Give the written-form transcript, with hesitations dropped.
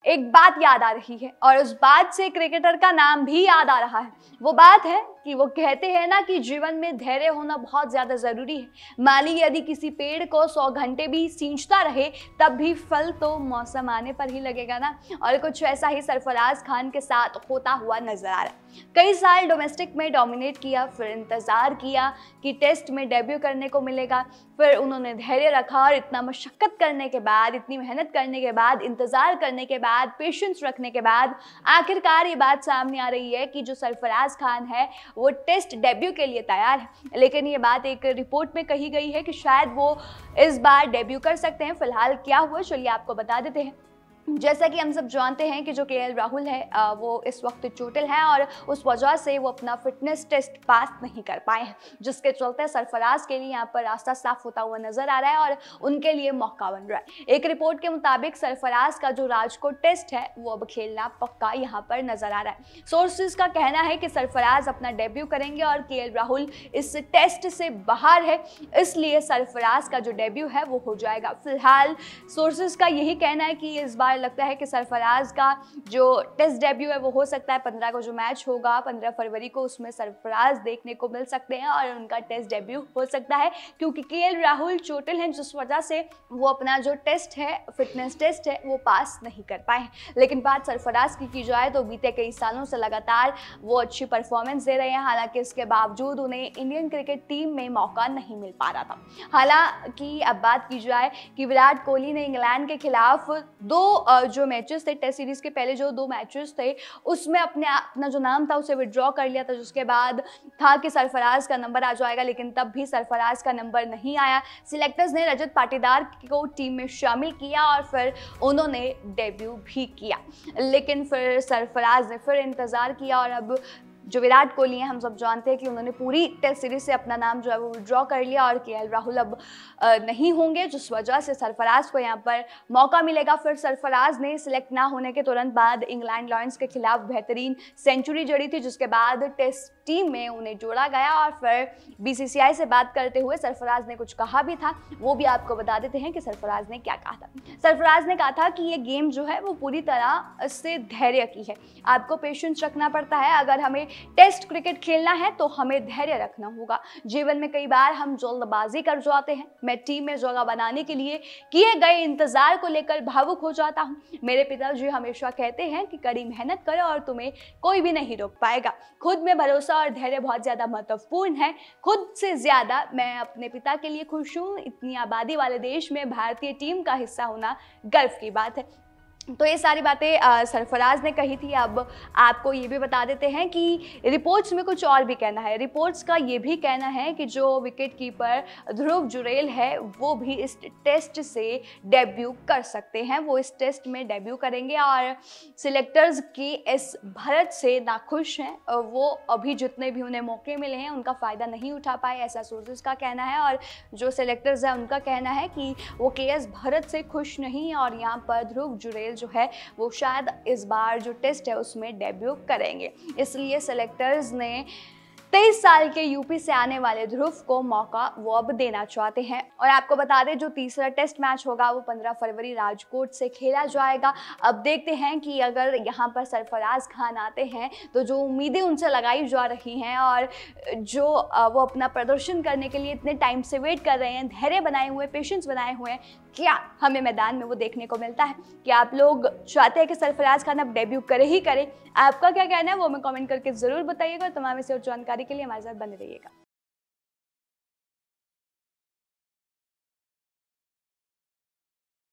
एक बात याद आ रही है और उस बात से क्रिकेटर का नाम भी याद आ रहा है। वो बात है कि वो कहते हैं ना कि जीवन में धैर्य होना बहुत ज्यादा जरूरी है। माली यदि किसी पेड़ को 100 घंटे भी सींचता रहे तब भी फल तो मौसम आने पर ही लगेगा ना। और कुछ ऐसा ही सरफराज खान के साथ होता हुआ नजर आ रहा है। कई साल डोमेस्टिक में डोमिनेट किया, फिर इंतजार किया कि टेस्ट में डेब्यू करने को मिलेगा, फिर उन्होंने धैर्य रखा और इतना मशक्कत करने के बाद, इतनी मेहनत करने के बाद, इंतजार करने के बाद, पेशेंस रखने के बाद आखिरकार ये बात सामने आ रही है कि जो सरफराज खान है वो टेस्ट डेब्यू के लिए तैयार है। लेकिन ये बात एक रिपोर्ट में कही गई है कि शायद वो इस बार डेब्यू कर सकते हैं। फिलहाल क्या हुआ चलिए आपको बता देते हैं। जैसा कि हम सब जानते हैं कि जो केएल राहुल है वो इस वक्त चोटिल है और उस वजह से वो अपना फिटनेस टेस्ट पास नहीं कर पाए हैं, जिसके चलते सरफराज के लिए यहाँ पर रास्ता साफ होता हुआ नजर आ रहा है और उनके लिए मौका बन रहा है। एक रिपोर्ट के मुताबिक सरफराज का जो राजकोट टेस्ट है वो अब खेलना पक्का यहाँ पर नजर आ रहा है। सोर्सेज का कहना है कि सरफराज अपना डेब्यू करेंगे और केएल राहुल इस टेस्ट से बाहर है, इसलिए सरफराज का जो डेब्यू है वो हो जाएगा। फिलहाल सोर्सेज का यही कहना है कि इस बार लगता है कि सरफराज का जो टेस्ट डेब्यू है वो हो सकता है 15 को जो मैच होगा 15 फरवरी को, उसमें सरफराज देखने को मिल सकते हैं और उनका टेस्ट डेब्यू हो सकता है, क्योंकि केएल राहुल चोटिल हैं जिस वजह से वो अपना जो टेस्ट है, फिटनेस टेस्ट है, वो पास नहीं कर पाए। लेकिन बात सरफराज की जाए तो बीते कई सालों से लगातार वो अच्छी परफॉर्मेंस दे रहे हैं, हालांकि इसके बावजूद उन्हें इंडियन क्रिकेट टीम में मौका नहीं मिल पा रहा था। हालांकि अब बात की जाए कि विराट कोहली ने इंग्लैंड के खिलाफ जो मैचेस थे, टेस्ट सीरीज के पहले जो 2 मैचेस थे उसमें अपना जो नाम था उसे विड्रॉ कर लिया था, जिसके बाद था कि सरफराज का नंबर आ जाएगा, लेकिन तब भी सरफराज का नंबर नहीं आया। सिलेक्टर्स ने रजत पाटीदार को टीम में शामिल किया और फिर उन्होंने डेब्यू भी किया, लेकिन फिर सरफराज ने फिर इंतजार किया और अब जो विराट कोहली हैं हम सब जानते हैं कि उन्होंने पूरी टेस्ट सीरीज से अपना नाम जो है वो विड्रॉ कर लिया और केएल राहुल अब नहीं होंगे, जिस वजह से सरफराज को यहाँ पर मौका मिलेगा। फिर सरफराज ने सिलेक्ट ना होने के तुरंत बाद इंग्लैंड लॉयंस के खिलाफ बेहतरीन सेंचुरी जड़ी थी, जिसके बाद टेस्ट टीम में उन्हें जोड़ा गया और फिर बीसीसीआई से बात करते हुए सरफराज ने कुछ कहा भी था, वो भी आपको बता देते हैं कि सरफराज ने क्या कहा था। सरफराज ने कहा था कि ये गेम जो है वो पूरी तरह से धैर्य की है, आपको पेशेंस रखना पड़ता है। अगर हमें टेस्ट क्रिकेट खेलना है तो हमें धैर्य रखना होगा। जीवन में कई बार हम जल्दबाजी कर जाते हैं। मैं टीम में जगह बनाने के लिए किए गए इंतजार को लेकर भावुक हो जाता हूँ। मेरे पिताजी हमेशा कहते हैं कि कड़ी मेहनत करो और तुम्हें कोई भी नहीं रोक पाएगा। खुद में भरोसा और धैर्य बहुत ज्यादा महत्वपूर्ण है। खुद से ज्यादा मैं अपने पिता के लिए खुश हूँ। इतनी आबादी वाले देश में भारतीय टीम का हिस्सा होना गर्व की बात है। तो ये सारी बातें सरफराज ने कही थी। अब आपको ये भी बता देते हैं कि रिपोर्ट्स में कुछ और भी कहना है। रिपोर्ट्स का ये भी कहना है कि जो विकेट कीपर ध्रुव जुरेल है वो भी इस टेस्ट से डेब्यू कर सकते हैं, वो इस टेस्ट में डेब्यू करेंगे और सिलेक्टर्स की इस भरत से नाखुश हैं। वो अभी जितने भी उन्हें मौके मिले हैं उनका फ़ायदा नहीं उठा पाए, ऐसा सोर्सेज का कहना है। और जो सिलेक्टर्स हैं उनका कहना है कि वो केएस भरत से खुश नहीं और यहाँ पर ध्रुव जुरेल जो है वो शायद इस बार जो टेस्ट है उसमें डेब्यू करेंगे, इसलिए सिलेक्टर्स ने 23 साल के यूपी से आने वाले ध्रुव को मौका वो अब देना चाहते हैं। और आपको बता दें जो तीसरा टेस्ट मैच होगा वो 15 फरवरी राजकोट से खेला जाएगा। अब देखते हैं कि अगर यहाँ पर सरफराज खान आते हैं तो जो उम्मीदें उनसे लगाई जा रही हैं और जो वो अपना प्रदर्शन करने के लिए इतने टाइम से वेट कर रहे हैं, धैर्य बनाए हुए, पेशेंस बनाए हुए हैं, क्या हमें मैदान में वो देखने को मिलता है। क्या आप लोग चाहते हैं कि सरफराज खान अब डेब्यू करे ही करे? आपका क्या कहना है वो हमें कमेंट करके जरूर बताइएगा। तमाम इसे और जानकारी के लिए हमारे साथ बने रहिएगा।